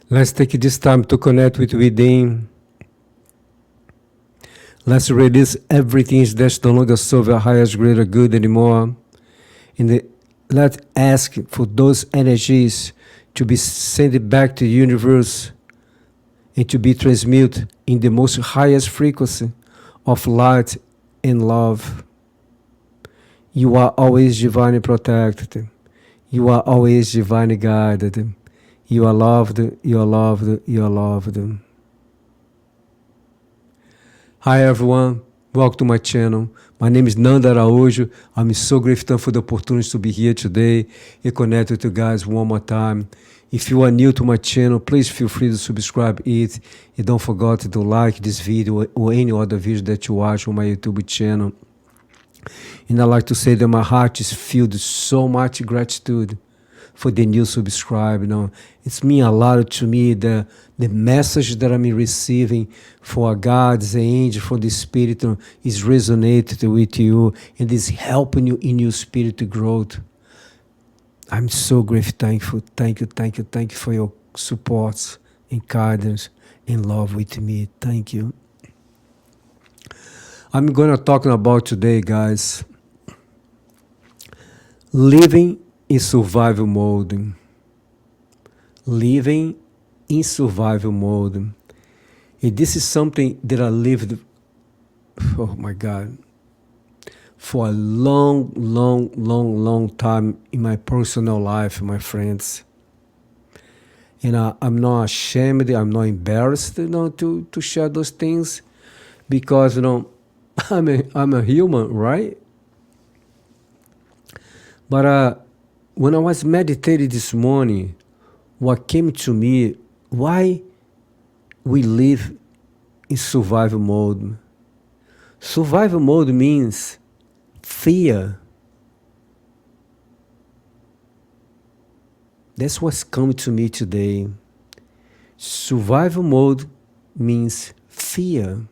Let's take this time to connect with within. Let's release everything that's no longer serve our highest, greater good anymore. Let's ask for those energies to be sent back to the universe and to be transmuted in the most highest frequency of light and love. You are always divinely protected. You are always divinely guided. You are loved, you are loved, you are loved. Hi everyone, welcome to my channel. My name is Nanda Araújo. I'm so grateful for the opportunity to be here today and connect with you guys one more time. If you are new to my channel, please feel free to subscribe it. And don't forget to like this video or any other video that you watch on my YouTube channel. And I'd like to say that my heart is filled with so much gratitude for the new subscribe. It's mean a lot to me, the message that I'm receiving for God's angel, for the Spirit is resonated with you and is helping you in your spiritual growth. I'm so grateful, thankful. Thank you for your support and kindness and love with me. Thank you. I'm gonna talk about today, guys, living in survival mode. Living in survival mode. And this is something that I lived, oh my God, for a long time in my personal life, my friends. And I'm not ashamed, I'm not embarrassed, to share those things because, I'm a human, right? But when I was meditating this morning, what came to me, why we live in survival mode. Survival mode means fear. That's what's coming to me today. Survival mode means fear.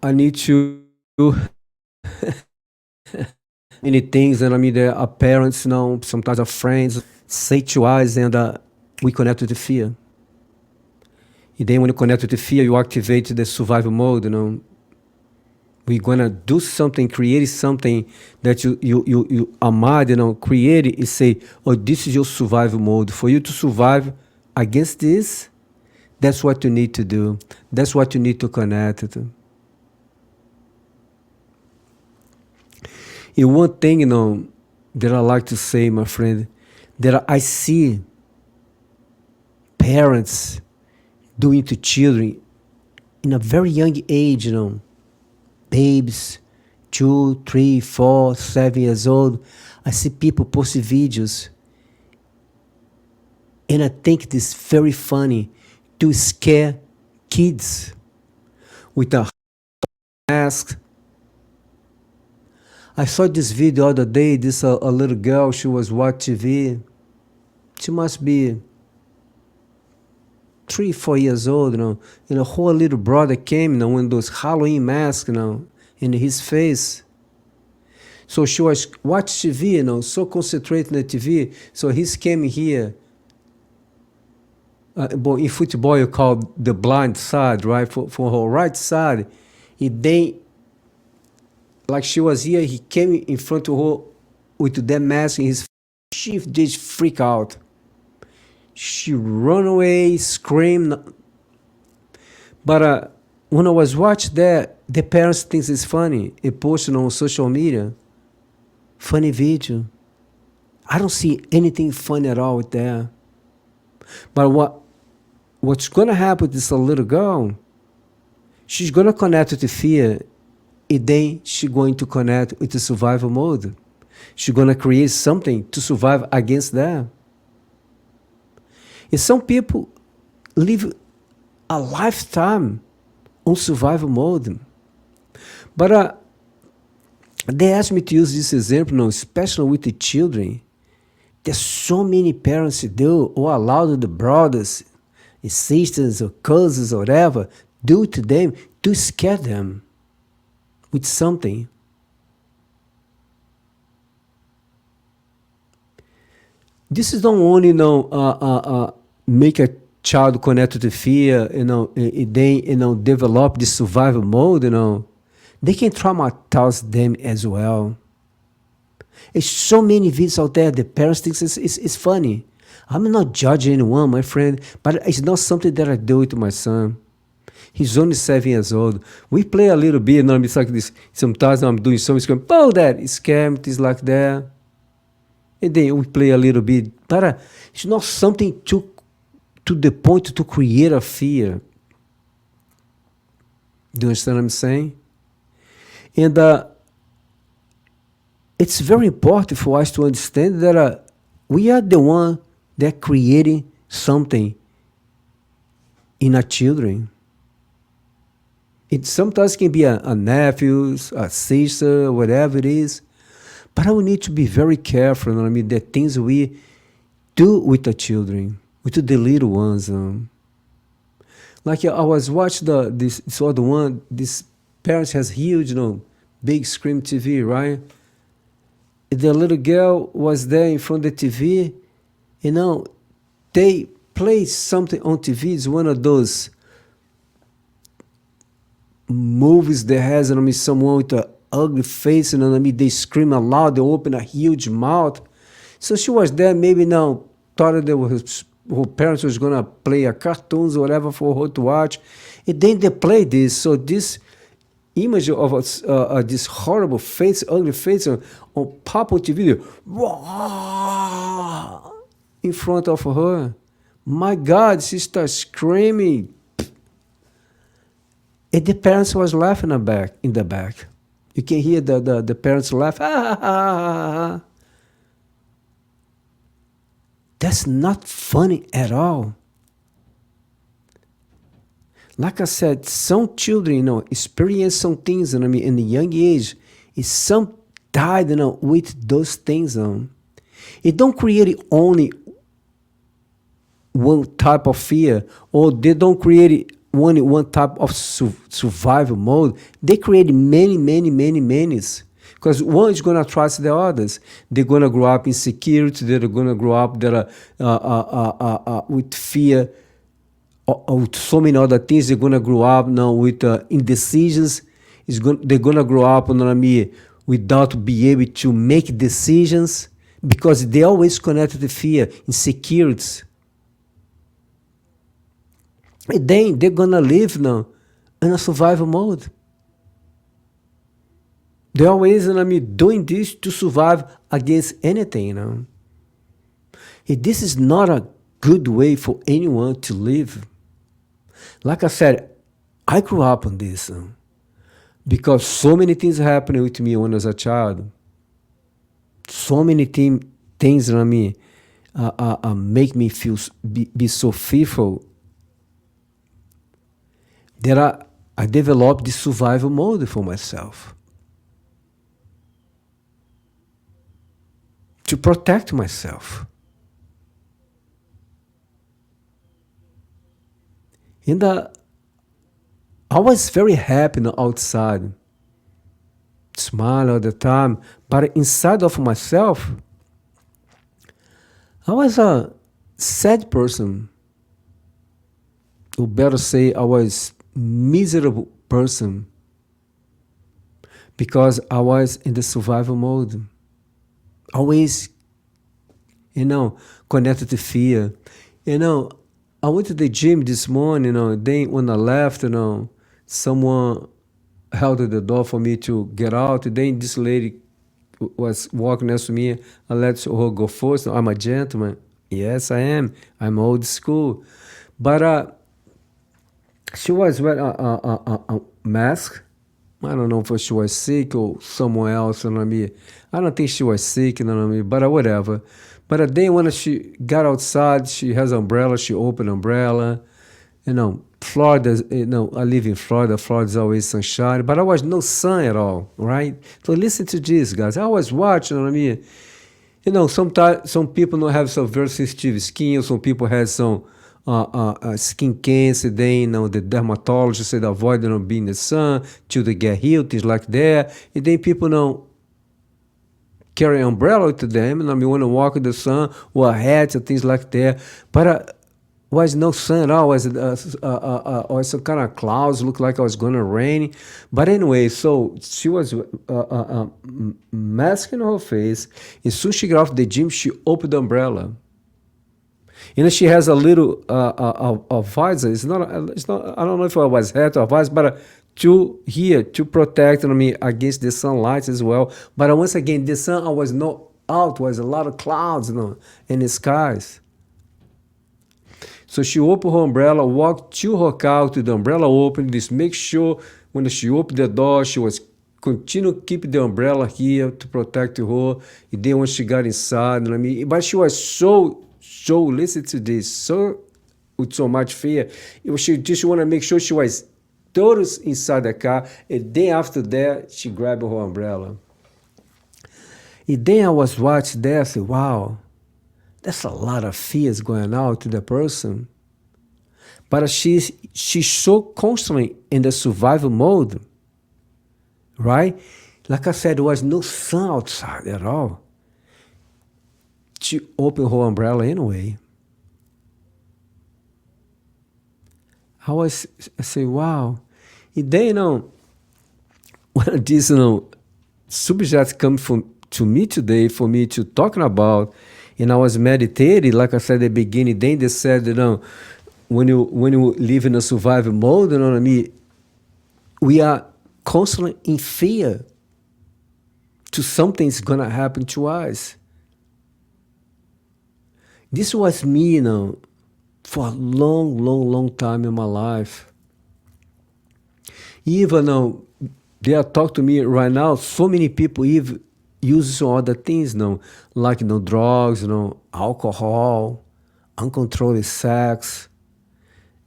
I need to many things, and I mean, there are parents, sometimes our friends say to us, and we connect with the fear. And then when you connect with the fear, you activate the survival mode. We're gonna do something, create something that you amad, create it and say, oh, this is your survival mode. For you to survive against this, that's what you need to do. That's what you need to connect to. And one thing, that I like to say, my friend, that I see parents doing to children in a very young age, babes, 2, 3, 4, 7 years old. I see people posting videos, and I think this is very funny, to scare kids with a mask. I saw this video the other day, this a little girl, she was watching TV. She must be 3, 4 years old, and a whole little brother came, with those Halloween masks, in his face. So she was watching TV, so concentrated on the TV. So he came here. But in football, you call the blind side, right? For her right side, like she was here, he came in front of her with that mask in his face. She did freak out. She ran away, screamed. But when I was watching that, the parents think it's funny. It posted on social media. Funny video. I don't see anything funny at all with that. But what's gonna happen with this little girl? She's gonna connect with the fear, and then she's going to connect with the survival mode. She's gonna create something to survive against that. And some people live a lifetime on survival mode. But they asked me to use this example, especially with the children. There's so many parents do or allow the brothers sisters or cousins or whatever, do to them to scare them with something. This is not only, make a child connected to fear, they, develop the survival mode, they can traumatize them as well. There's so many videos out there. The parents think it's funny. I'm not judging anyone, my friend, but it's not something that I do with my son. He's only 7 years old. We play a little bit, it's like this. Sometimes I'm doing something, scream, oh, Dad, it's scam, it's like that. And then we play a little bit, but it's not something to the point to create a fear. Do you understand what I'm saying? And it's very important for us to understand that we are the one that creating something in our children. It sometimes can be a nephew, a sister, whatever it is. But we need to be very careful, the things we do with the children, with the little ones. Like I was watching this parents has huge, big screen TV, right? The little girl was there in front of the TV, they play something on TV. It's one of those movies that has, someone with a ugly face, they scream aloud, they open a huge mouth. So she was there, maybe thought that her parents was gonna play a cartoons or whatever for her to watch. And then they play this. So this image of this horrible face, ugly face on pop on TV, in front of her. My God, she starts screaming. And the parents was laughing in the back. You can hear the parents laugh. That's not funny at all. Like I said, some children, experience some things, in a young age. Some died, with those things. It don't create only one type of fear, or they don't create one type of survival mode. They create many. Because one is going to trust the others. They're going to grow up in security. They're going to grow up with fear, or with so many other things. They're going to grow up now with indecisions. They're going to grow up, without being able to make decisions, because they always connected to fear, insecurities. And then they're going to live now in a survival mode. They're always doing this to survive against anything. And this is not a good way for anyone to live. Like I said, I grew up on this because so many things happened with me when I was a child. So many things make me feel be so fearful that I developed this survival mode for myself, to protect myself. And I was very happy outside, smile all the time, but inside of myself, I was a sad person. Or better say, I was miserable person, because I was in the survival mode. Always, connected to fear. I went to the gym this morning, then when I left, someone held the door for me to get out. Then this lady was walking next to me. I let her go first. I'm a gentleman. Yes, I am. I'm old school. But she was wearing a mask. I don't know if she was sick or someone else, I don't think she was sick, but whatever. But then when she got outside, she has an umbrella, she opened umbrella. Florida, I live in Florida. Florida's always sunshine, but I was no sun at all, right? So listen to this, guys. I was watching, sometimes some people don't have some very sensitive skin, or some people have some skin cancer, then the dermatologist said avoid being in the sun till they get healed, things like that. And then people carry umbrella to them, and want to walk in the sun or hats and things like that. But was no sun at all. Was some kind of clouds, looked like it was going to rain. But anyway, so she was masking her face. As soon as she got off the gym, she opened the umbrella. She has a little a visor. It's not. I don't know if it was hat or visor, but to protect me against the sunlight as well. But once again, the sun was not out. Was a lot of clouds, in the skies. So she opened her umbrella, walked to her car to the umbrella open. Just make sure when she opened the door, she was continue keep the umbrella here to protect her. And then when she got inside, but she was so listen to this, so with so much fear. She just want to make sure she was totally inside the car. And then after that, she grabbed her umbrella. And then I was watching there, I said, wow, that's a lot of fears going out to the person. But she's so constantly in the survival mode, right? Like I said, there was no sun outside at all. She opened her umbrella anyway. I say, wow. And then, when this, subject come to me today for me to talking about, and I was meditating, like I said at the beginning, then they said, when you live in a survival mode, we are constantly in fear to something's gonna happen to us. This was me, for a long time in my life. Even they are talking to me right now, so many people even use some other things, like drugs, alcohol, uncontrolled sex.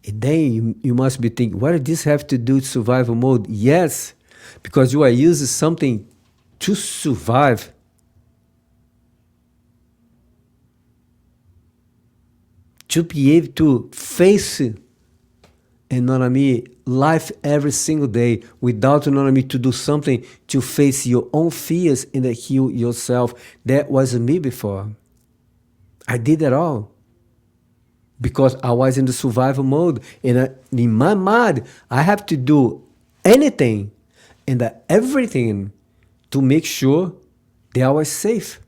And then you must be thinking, what does this have to do with survival mode? Yes, because you are using something to survive. To be able to face, life every single day without, to do something to face your own fears and heal yourself. That wasn't me before. I did that all because I was in the survival mode. And in my mind, I have to do anything and everything to make sure that I was safe.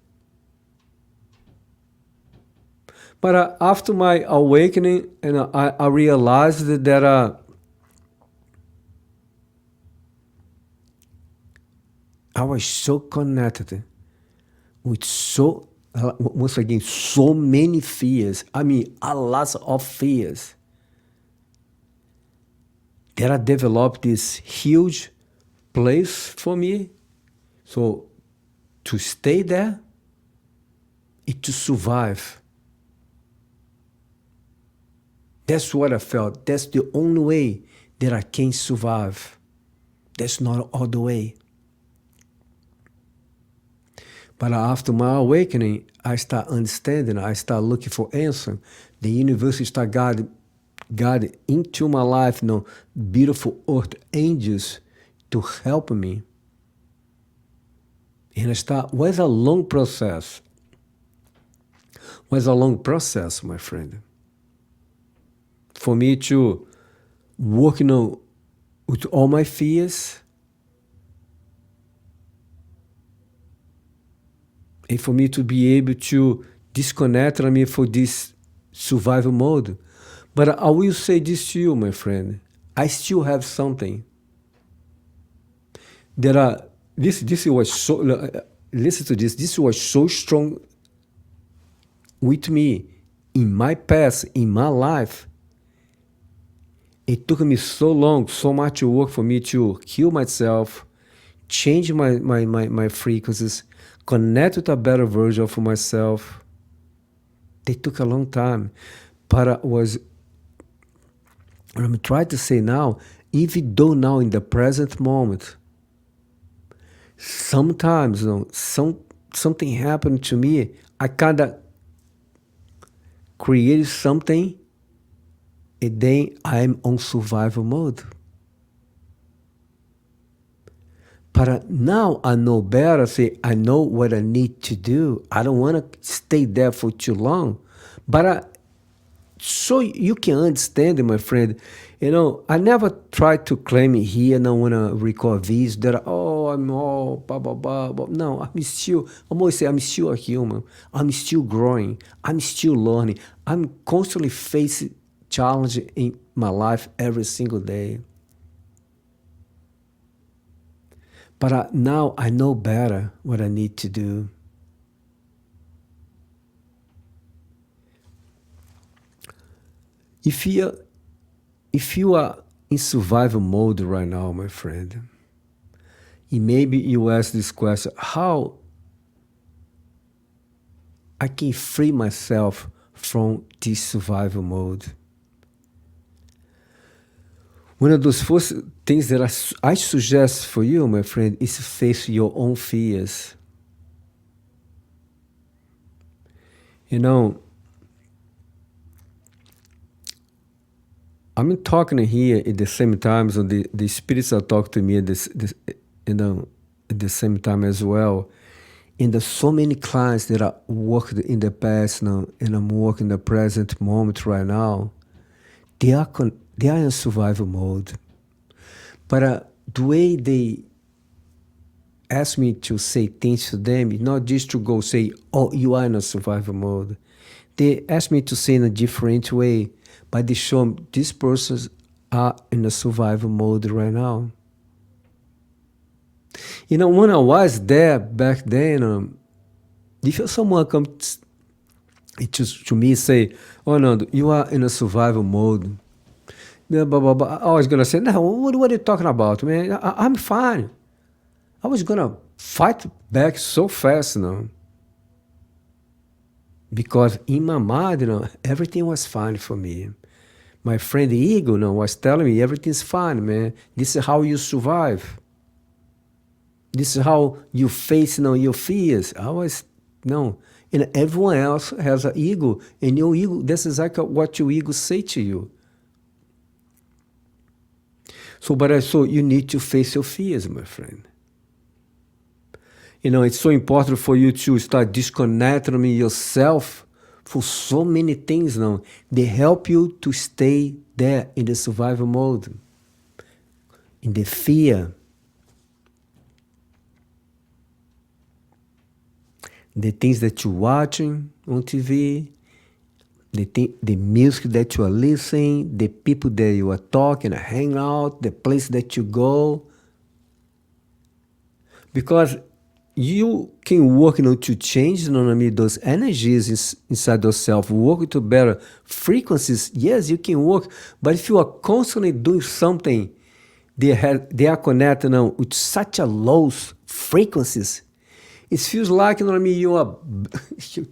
But after my awakening, I realized that I was so connected with once again, so many fears. A lot of fears. That I developed this huge place for me. So to stay there and to survive. That's what I felt. That's the only way that I can survive. That's not other way. But after my awakening, I start understanding. I start looking for answer. The universe start God into my life, beautiful earth angels to help me. And was a long process. Was a long process, my friend. For me to work, with all my fears, and for me to be able to disconnect for this survival mode. But I will say this to you, my friend. I still have something that this was so. Listen to this. This was so strong with me in my past, in my life. It took me so long, so much work for me to heal myself, change my frequencies, connect with a better version of myself. They took a long time. But I'm trying to say now, even though now in the present moment, sometimes something happened to me, I kind of created something and then I'm on survival mode. But now I know better, say, I know what I need to do. I don't want to stay there for too long. But so you can understand, my friend, I never try to claim here, and I want to record these that, I'm all blah, blah, blah, blah. No, I'm always say I'm still a human. I'm still growing. I'm still learning. I'm constantly facing challenge in my life every single day. But now I know better what I need to do. If you are in survival mode right now, my friend, and maybe you ask this question, how I can free myself from this survival mode? One of those first things that I suggest for you, my friend, is to face your own fears. I'm talking here at the same time, so the spirits are talking to me at at the same time as well. And there's so many clients that I worked in the past now, and I'm working the present moment right now. They are in survival mode. But the way they ask me to say things to them, not just to go say, oh, you are in a survival mode. They ask me to say in a different way, but they show me these persons are in a survival mode right now. When I was there back then, if someone comes to me and say, oh, no, you are in a survival mode, blah, blah, blah, blah, I was going to say, no, what are you talking about, man? I'm fine. I was going to fight back so fast, because in my mind, everything was fine for me. My friend Ego, was telling me everything's fine, man. This is how you survive. This is how you face, your fears. No. And everyone else has an ego, and your ego, that's exactly what your ego say to you. So you need to face your fears, my friend. It's so important for you to start disconnecting yourself for so many things now. They help you to stay there in the survival mode, in the fear. The things that you're watching on TV, the music that you are listening, the people that you are talking, hang out, the place that you go. Because you can work to change those energies inside yourself, work to better frequencies. Yes, you can work, but if you are constantly doing something, they are connected with such a low frequencies. It feels like, you are,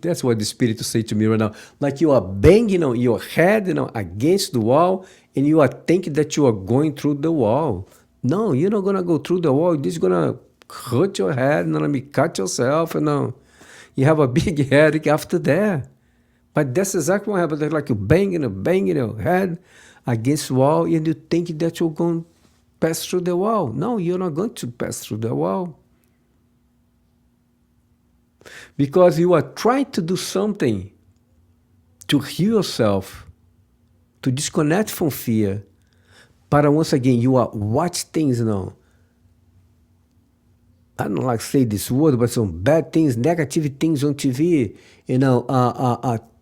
that's what the spirit say to me right now, like you are banging your head, against the wall, and you are thinking that you are going through the wall. No, you're not going to go through the wall. You're just going to hurt your head, cut yourself, you have a big headache after that. But that's exactly what happens, like you banging your head against the wall, and you think that you're going to pass through the wall. No, you're not going to pass through the wall. Because you are trying to do something to heal yourself, to disconnect from fear. But once again, you are watch things now. I don't like to say this word, but some bad things, negative things on TV.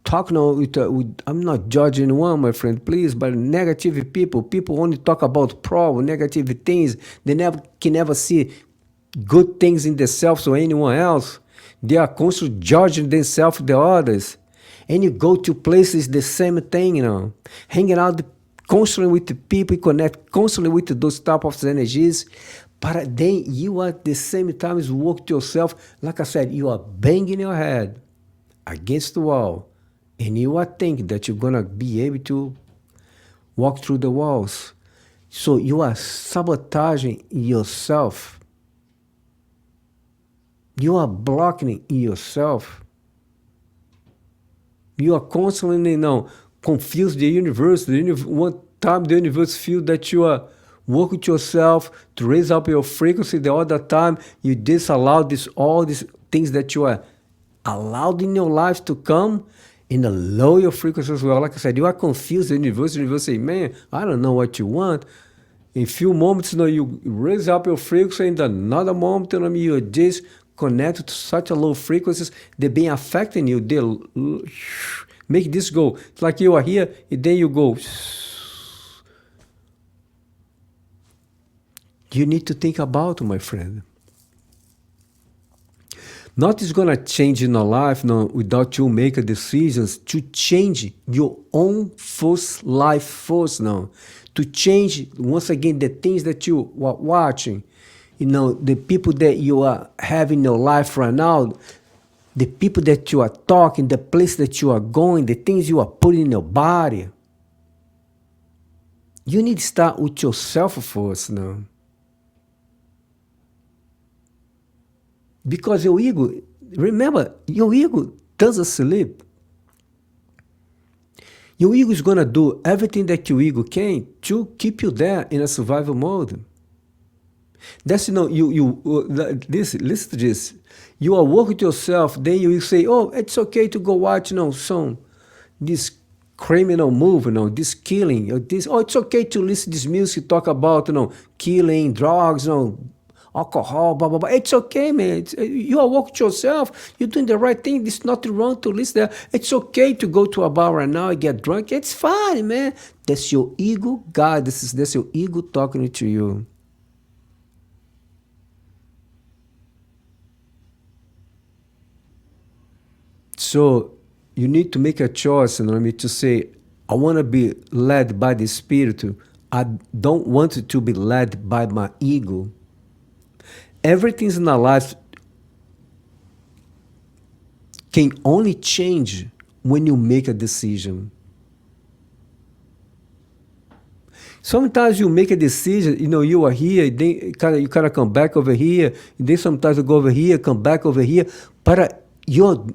Talk now with I'm not judging anyone, my friend, please, but negative people only talk about problem, negative things. They can never see good things in themselves or anyone else. They are constantly judging themselves, the others. And you go to places, the same thing, hanging out constantly with the people, connect constantly with those type of energies. But then you at the same time work to yourself. Like I said, you are banging your head against the wall. And you are thinking that you're going to be able to walk through the walls. So you are sabotaging yourself. You are blocking yourself. You are constantly confuse the universe. One time the universe feel that you are work with yourself to raise up your frequency. The other time you disallow all these things that you are allowed in your life to come and lower your frequency as well. Like I said, you are confused. The universe say, man, I don't know what you want. In few moments, you raise up your frequency. In another moment, you are just connected to such a low frequencies. They're being affecting you. They make this go. It's like you are here, and then you go. You need to think about, my friend. Nothing's gonna change in your life without you make a decisions to change your own first life first now. To change once again the things that you are watching, the people that you are having in your life right now, the people that you are talking, the place that you are going, the things you are putting in your body. You need to start with yourself first now. Because your ego, remember, your ego doesn't sleep. Your ego is going to do everything that your ego can to keep you there in a survival mode. That's, listen to this. You are working with yourself, then you will say, oh, it's okay to go watch, this criminal movie, this killing, it's okay to listen to this music, talk about, killing, drugs, alcohol, blah, blah, blah. It's okay, man. You are working yourself. You're doing the right thing. There's nothing wrong to listen there. It's okay to go to a bar right now and get drunk. It's fine, man. That's your ego, God. That's your ego talking to you. So you need to make a choice, to say, I want to be led by the Spirit. I don't want to be led by my ego. Everything in our life can only change when you make a decision. Sometimes you make a decision, you are here, then you kind of come back over here, and then sometimes you go over here, come back over here, but you're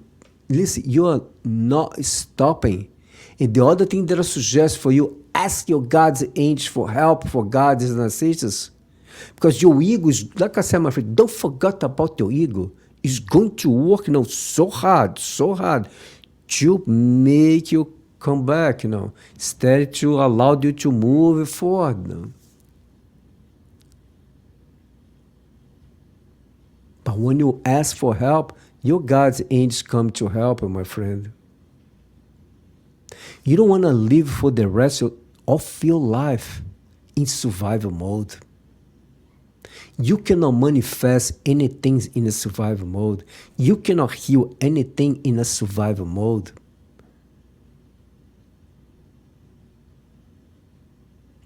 not stopping. And the other thing that I suggest for you, ask your God's angels for help, for guides and assistance. Because your ego is, like I said, my friend, don't forget about your ego. It's going to work, so hard to make you come back, instead to allow you to move forward. But when you ask for help, your God's angels come to help you, my friend. You don't want to live for the rest of your life in survival mode. You cannot manifest anything in a survival mode. You cannot heal anything in a survival mode.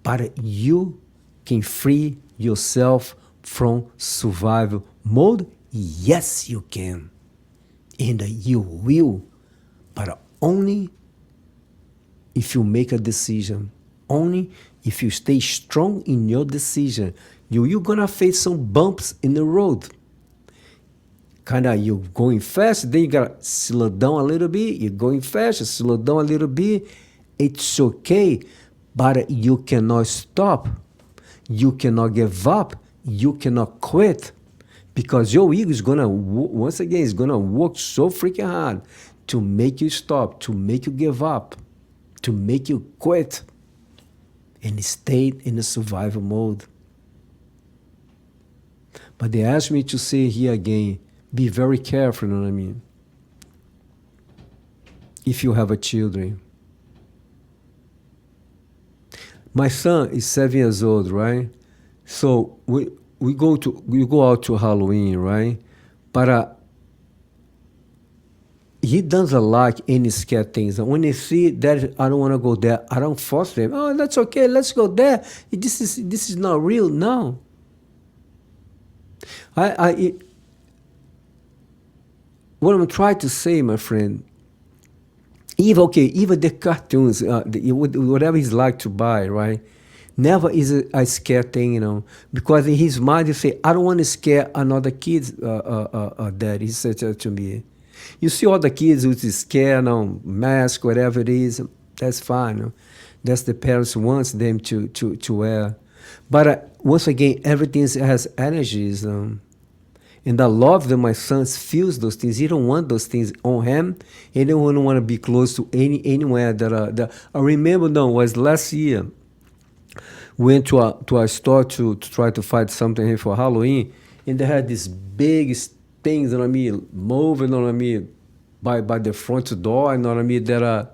But you can free yourself from survival mode. Yes, you can. And you will. But only if you make a decision. Only if you stay strong in your decision. You're gonna face some bumps in the road. You're going fast, then you gotta slow down a little bit. You're going fast, slow down a little bit. It's okay, but you cannot stop. You cannot give up. You cannot quit. Because your ego is gonna, once again, is gonna work so freaking hard to make you stop, to make you give up, to make you quit, and stay in the survival mode. But they asked me to say here again, be very careful, if you have a children. My son is 7 years old, right? So we go out to Halloween, right? But he doesn't like any scare things. And when they see that I don't want to go there, I don't force them. Oh, that's okay, let's go there. This is not real. No. What I'm trying to say, my friend, even the cartoons, whatever he's like to buy, right? Never is a scare thing, because in his mind he say, I don't want to scare another kid's dad. He said to me. You see all the kids with the scare, mask, whatever it is. That's fine. That's the parents wants them to wear. But once again, everything has energies. And I love that my son feels those things. He don't want those things on him. He don't want to be close to anywhere that I remember. No, it was last year. Went to a store to try to find something here for Halloween, and they had these big things, you know what I mean, moving, you know what I mean, by the front door, you know what I mean, that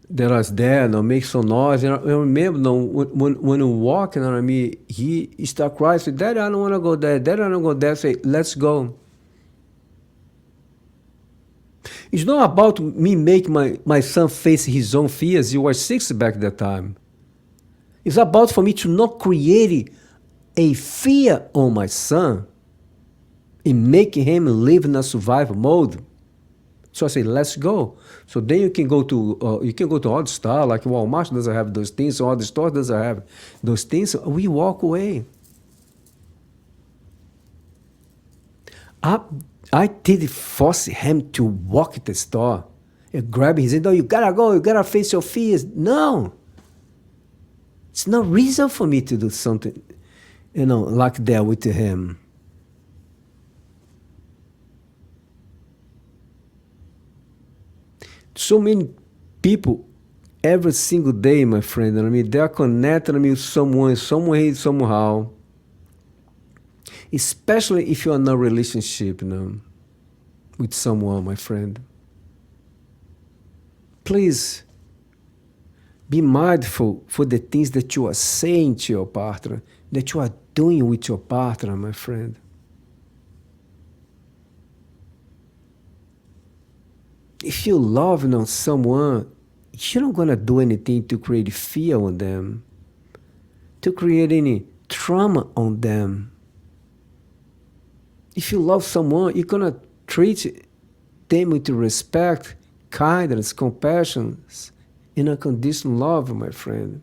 was there, you know, make some noise. And I remember, you know, when you walk, you know what I mean, he start crying, say, Daddy, I don't want to go there. Daddy, I don't go there. Say, let's go. It's not about me make my son face his own fears. He was 6 back at that time. It's about for me to not create a fear on my son and make him live in a survival mode. So I say, let's go. So then you can go to other store, like Walmart doesn't have those things, or other stores doesn't have those things. So we walk away. I did force him to walk at the store. And grab his hand, no, you gotta go, you gotta face your fears. No. It's no reason for me to do something, like that with him. So many people every single day, my friend, I mean, they are connected with someone, some way, somehow. Especially if you're in a relationship, with someone, my friend. Please be mindful for the things that you are saying to your partner, that you are doing with your partner, my friend. If you love someone, you're not going to do anything to create fear on them, to create any trauma on them. If you love someone, you're going to treat them with respect, kindness, compassion, in unconditional love, my friend.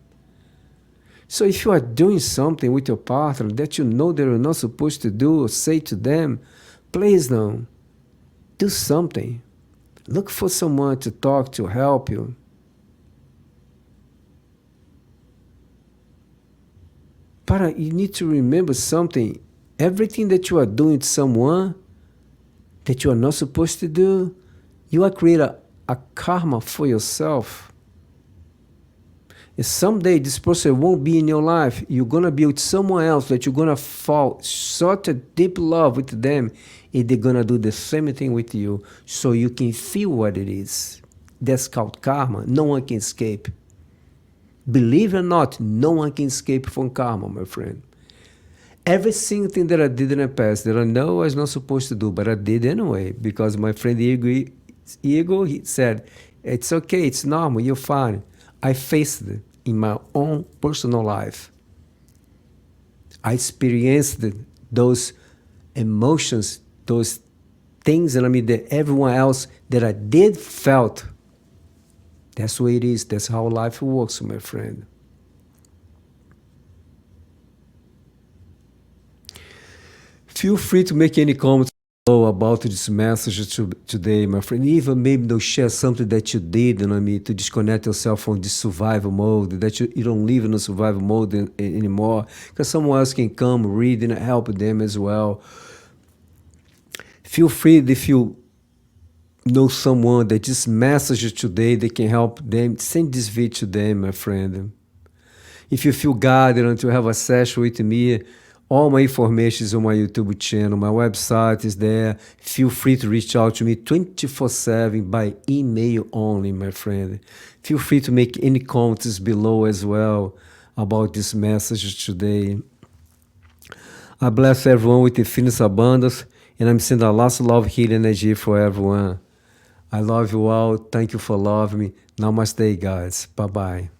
So if you are doing something with your partner that you know they're not supposed to do or say to them, please do something. Look for someone to talk to, help you. But you need to remember something. Everything that you are doing to someone that you are not supposed to do, you are creating a karma for yourself. And someday this person won't be in your life. You're going to be with someone else that you're going to fall such a deep love with them, and they're going to do the same thing with you, so you can feel what it is. That's called karma. No one can escape. Believe it or not, no one can escape from karma, my friend. Every single thing that I did in the past that I know I was not supposed to do, but I did anyway, because my friend Igor, he said, it's okay, it's normal, you're fine. I faced it in my own personal life. I experienced those emotions, those things, and that everyone else that I did felt. That's the way it is. That's how life works, my friend. Feel free to make any comments about this message today, my friend. Even maybe share something that you did, to disconnect yourself from this survival mode, that you don't live in a survival mode anymore, because someone else can come, read, and help them as well. Feel free, if you know someone that this message today, they can help them, send this video to them, my friend. If you feel guided to have a session with me, all my information is on my YouTube channel. My website is there. Feel free to reach out to me 24/7 by email only, my friend. Feel free to make any comments below as well about this message today. I bless everyone with infinite abundance, and I'm sending a lot of love, healing energy for everyone. I love you all. Thank you for loving me. Namaste, guys. Bye-bye.